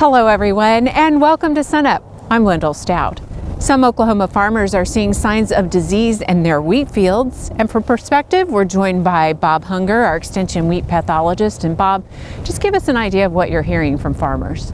Hello everyone, and welcome to SUNUP. I'm Wendell Stout. Some Oklahoma farmers are seeing signs of disease in their wheat fields, and for perspective, we're joined by Bob Hunger, our extension wheat pathologist. And Bob, just give us an idea of what you're hearing from farmers.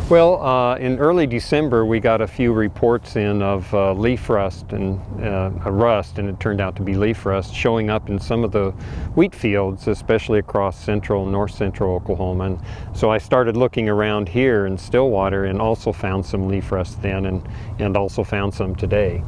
Well, in early December, we got a few reports in of leaf rust and and it turned out to be leaf rust showing up in some of the wheat fields, especially across central and north central Oklahoma. And so I started looking around here in Stillwater and also found some leaf rust then and also found some today.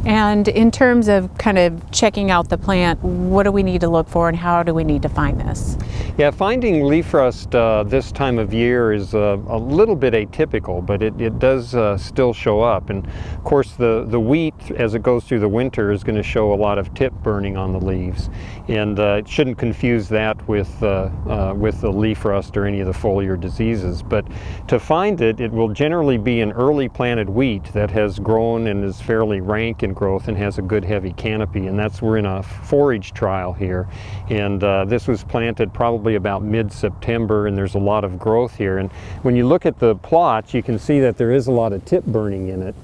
And in terms of kind of checking out the plant, what do we need to look for and how do we need to find this? Yeah, finding leaf rust this time of year is a little bit atypical, but it does still show up. And of course the wheat, as it goes through the winter, is going to show a lot of tip burning on the leaves. And it shouldn't confuse that with the leaf rust or any of the foliar diseases. But to find it, it will generally be an early planted wheat that has grown and is fairly rank in growth and has a good heavy canopy, and we're in a forage trial here, and this was planted probably about mid-September, and there's a lot of growth here. And when you look at the plots, you can see that there is a lot of tip burning in it.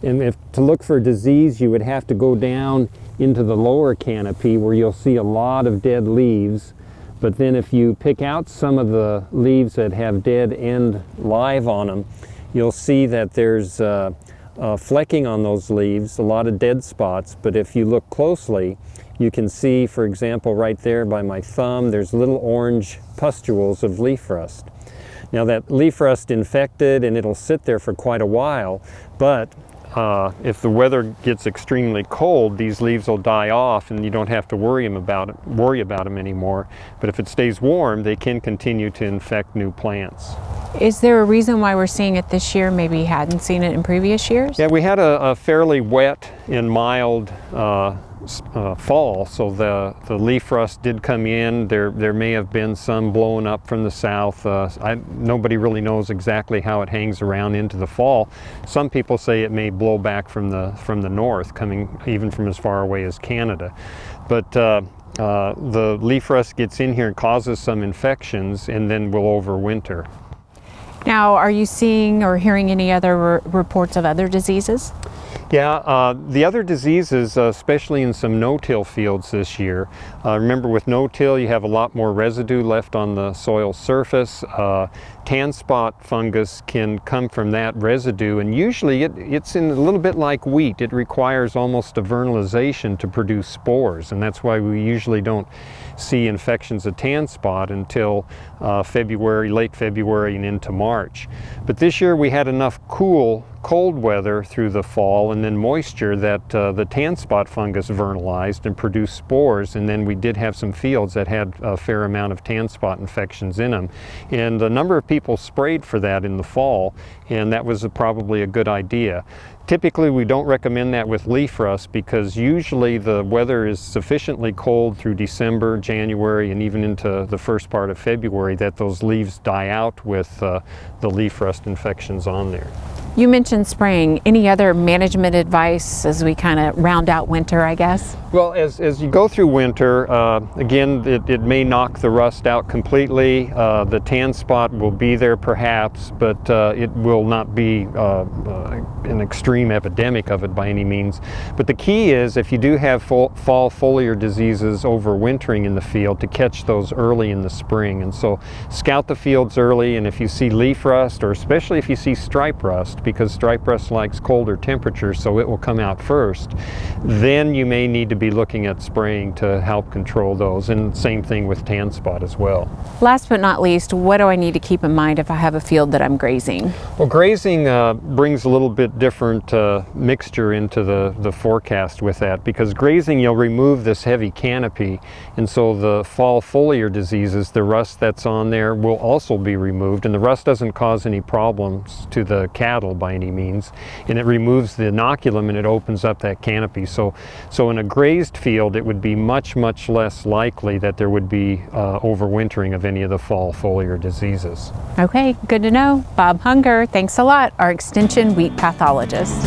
And to look for disease, you would have to go down into the lower canopy where you'll see a lot of dead leaves. But then if you pick out some of the leaves that have dead end live on them, you'll see that there's flecking on those leaves, a lot of dead spots. But if you look closely, you can see, for example, right there by my thumb, there's little orange pustules of leaf rust. Now that leaf rust infected and it'll sit there for quite a while, but if the weather gets extremely cold, these leaves will die off and you don't have to worry about them anymore. But if it stays warm, they can continue to infect new plants. Is there a reason why we're seeing it this year? Maybe you hadn't seen it in previous years? Yeah, we had a fairly wet and mild fall, so the leaf rust did come in. There may have been some blowing up from the south. Nobody really knows exactly how it hangs around into the fall. Some people say it may blow back from the north, coming even from as far away as Canada. But the leaf rust gets in here and causes some infections and then will overwinter. Now, are you seeing or hearing any other reports of other diseases? Yeah, the other diseases, especially in some no-till fields this year. Remember, with no-till, you have a lot more residue left on the soil surface. Tan spot fungus can come from that residue, and usually it's in a little bit like wheat. It requires almost a vernalization to produce spores, and that's why we usually don't see infections of tan spot until late February and into March. But this year we had enough cold weather through the fall and then moisture that the tan spot fungus vernalized and produced spores, and then we did have some fields that had a fair amount of tan spot infections in them. And a number of people sprayed for that in the fall, and that was probably a good idea. Typically, we don't recommend that with leaf rust because usually the weather is sufficiently cold through December, January, and even into the first part of February that those leaves die out with the leaf rust infections on there. You mentioned spraying. Any other management advice as we kind of round out winter, I guess? Well, as you go through winter, again, it may knock the rust out completely. The tan spot will be there perhaps, but it will not be an extreme epidemic of it by any means. But the key is, if you do have fall foliar diseases overwintering in the field, to catch those early in the spring. And so scout the fields early, and if you see leaf rust, or especially if you see stripe rust, because stripe rust likes colder temperatures, so it will come out first, then you may need to be looking at spraying to help control those. And same thing with tan spot as well. Last but not least, what do I need to keep in mind if I have a field that I'm grazing? Well, grazing brings a little bit different mixture into the forecast with that, because grazing, you'll remove this heavy canopy, and so the fall foliar diseases, the rust that's on there, will also be removed. And the rust doesn't cause any problems to the cattle by any means, and it removes the inoculum and it opens up that canopy. So in a grazed field, it would be much less likely that there would be overwintering of any of the fall foliar diseases. Okay, good to know. Bob Hunger, thanks a lot, our extension wheat pathologist.